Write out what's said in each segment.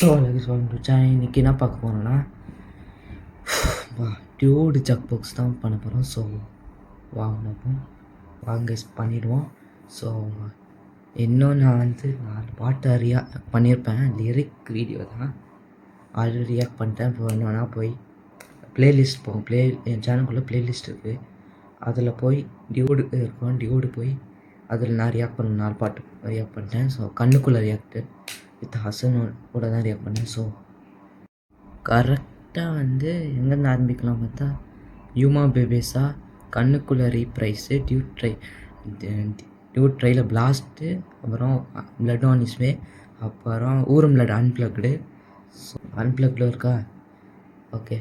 So இன்றைக்கி என்ன பார்க்க போகிறோன்னா டியூடு ஜக் பாக்ஸ் தான் பண்ண போகிறோம். ஸோ வாங்க பண்ணிடுவோம். ஸோ இன்னும் நான் 4 பாட்டு பண்ணியிருப்பேன். லிரிக் வீடியோ தான் ஆல்ரெடி ரியாக்ட் பண்ணிட்டேன். இப்போ என்னன்னா போய் ப்ளேலிஸ்ட் போகும். என் சேனலுக்குள்ளே ப்ளேலிஸ்ட் இருக்குது. அதில் போய் டியூடு இருக்கும். டியூடு போய் அதில் நான் ரியாக்ட் பண்ண 4 பாட்டு ரியாக்ட் பண்ணிட்டேன். ஸோ கண்ணுக்குள்ளே ரியாக்டு வித் ஹசன் கூட தான் ரியாக்ட் பண்ணேன். ஸோ கரெக்டாக எங்கேருந்து ஆரம்பிக்கலாம் பார்த்தா யூமா பேபேஸா, கண்ணுக்குள்ளே ரீப்ரைஸு, டியூட் ட்ரையில் பிளாஸ்ட்டு, அப்புறம் பிளட் ஆன் இஸ் வே, அப்புறம் ஊரும் பிளட் அன்பிளக்டு. ஸோ அன்பிளக்டில் இருக்கா? ஓகே,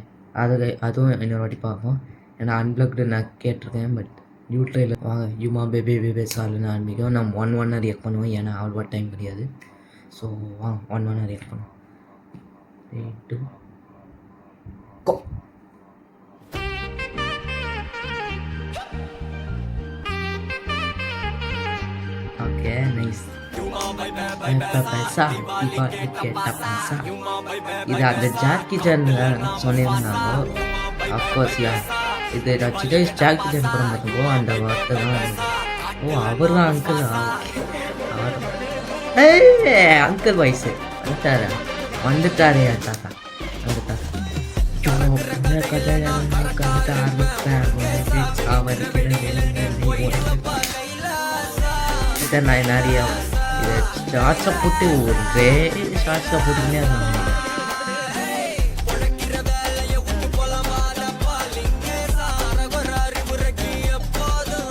அதுவும் இன்னொரு வாட்டி பார்ப்போம். ஏன்னா அன்பிளக்டு நான் கேட்டிருக்கேன். பட் டியூட் ட்ரையில் வாங்க யூமா பேபேஸால் ஆரம்பிக்கும். நான் 1 ரியாக்ட் பண்ணுவேன். ஏன்னா அவ்வளோவா டைம் கிடையாது. ஸோ வாங்க 1 ரியாக்ட் பண்ணுவோம். 3, 2 go. Okay, nice. पैसा இது அந்த ஜாக்கி சான் சொன்னிருந்தாங்க. அஃப்கோர்ஸ் இது நான் சின்ன வயசு ஜாக்கி சான் படம் பார்த்துக்கோ அந்த வார்த்தை தான். ஓ, அவர் தான் அங்கிள். அங்கிள் வயசு வந்துட்டாரு என் தாத்தா. நான் நிறைய இதை ஷார்ட்ஸை போட்டு ஒரே ஷார்ட்ஸை போட்டுக்கினே இருந்தாங்க.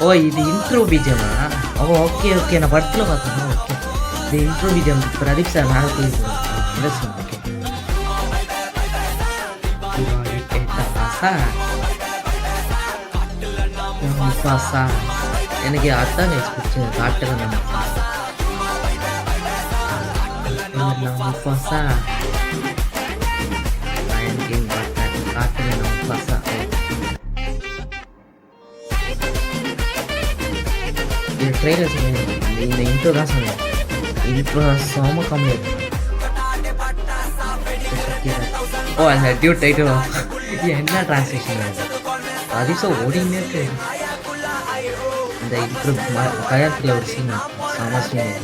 ஓ, இது இன்ட்ரோ பிஜிஎம்மா? ஓகே நான் படத்தில் பார்த்தேன். ஓகே, இது இன்ட்ரோ பிஜிஎம். பிரதீப் சார் மேலே போய் எனக்கு அதான் பிடிச்ச காட்டுல ட்ரெய்லர் சொன்னேன். இந்த இன்ட்ரோ தான் சொன்னேன். இன்ட்ரோ செம கம்மி. ஓ, அந்த டியூட் டைட்டில் என்ன டிரான்ஸ்லேஷன் அதிசோ ஓடினே இருக்கு. இந்த இன்ட்ரோ கயாத்தில் ஒரு சீன் செம scene.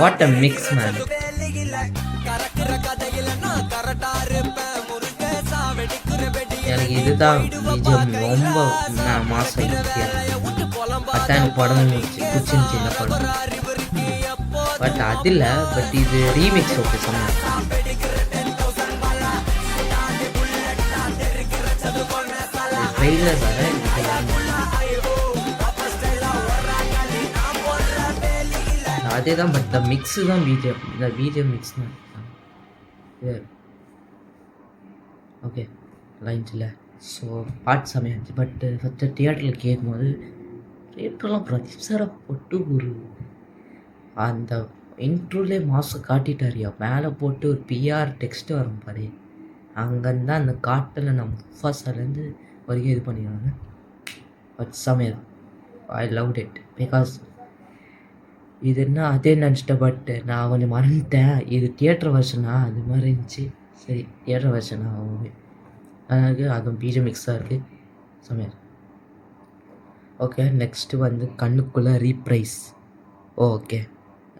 What a mix, man. எனக்கு இதுதான் பிஜிஎம் ரொம்ப மாசம். அதான் படம் பிடிச்சிருந்துச்சு இந்த படம். பட் அதில் இது ரீமிக்ஸ். ஓகே, சொன்னேன். ட்ரெய்லர் வர அதே தான். பட் மிக்ஸு தான் பிஜிஎம். இந்த பிஜிஎம் மிக்ஸ் தான். ஓகே, லைன்ஸ் இல்லை. ஸோ பாட்டு செமையாச்சு. பட்டு ஃபஸ்ட்டு தியேட்டரில் கேட்கும்போது தியேட்டர்லாம் பிரதீப் சாரை போட்டு ஒரு அந்த இன்ட்ரோலே மாதம் காட்டிட்டாரியா. மேலே போட்டு ஒரு பிஆர் டெக்ஸ்ட்டு வரும் பாரு. அங்கேருந்து அந்த காட்டில் நம்ம ஃபர்ஸ்ட்லேருந்து வரைக்கும் இது பண்ணிடுவாங்க. பட் செமையா, ஐ லவ் இட். பிகாஸ் இது என்ன அதே நினச்சிட்டேன். பட் நான் கொஞ்சம் மறந்துட்டேன். இது தியேட்டர் வெர்ஷனா அது மாதிரி இருந்துச்சு. சரி, தியேட்டர் வெர்ஷனா அதனால அதுவும் பிஜிஎம் மிக்ஸாக இருக்குது. செமையா. ஓகே, நெக்ஸ்ட்டு கண்ணுக்குள்ளே ரீப்ரைஸ். ஓகே,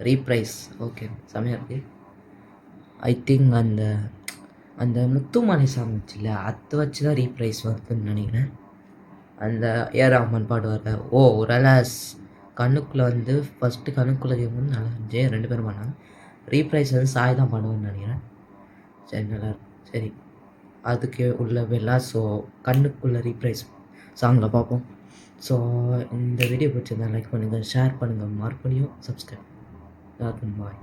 ரீப்ரைஸ். ஓகே, செமையாக இருக்குது. ஐ திங்க் அந்த முத்துமலை சாங் வச்சுல அதை வச்சு தான் ரீப்ரைஸ் வருதுன்னு நினைக்கிறேன். அந்த ஏஆர் ரஹ்மான் பாடுவார். ஓ, ரலாஸ் கண்ணுக்குள்ளே ஃபஸ்ட்டு கண்ணுக்குள்ளே கேட்கும்போது நல்லா இருந்துச்சு. 2 பேரும் பண்ணாங்க. ரீப்ரைஸ் சாய் தான் பண்ணுவேன்னு நினைக்கிறேன். சரி, நல்லாயிருக்கும். சரி, அதுக்கு உள்ள வெள்ளா. ஸோ கண்ணுக்குள்ளே ரீப்ரைஸ் சாங்கில் பார்ப்போம். ஸோ இந்த வீடியோ பிடிச்சிருந்தா லைக் பண்ணுங்கள், ஷேர் பண்ணுங்கள், மறுபடியும் சப்ஸ்கிரைப். பாய்.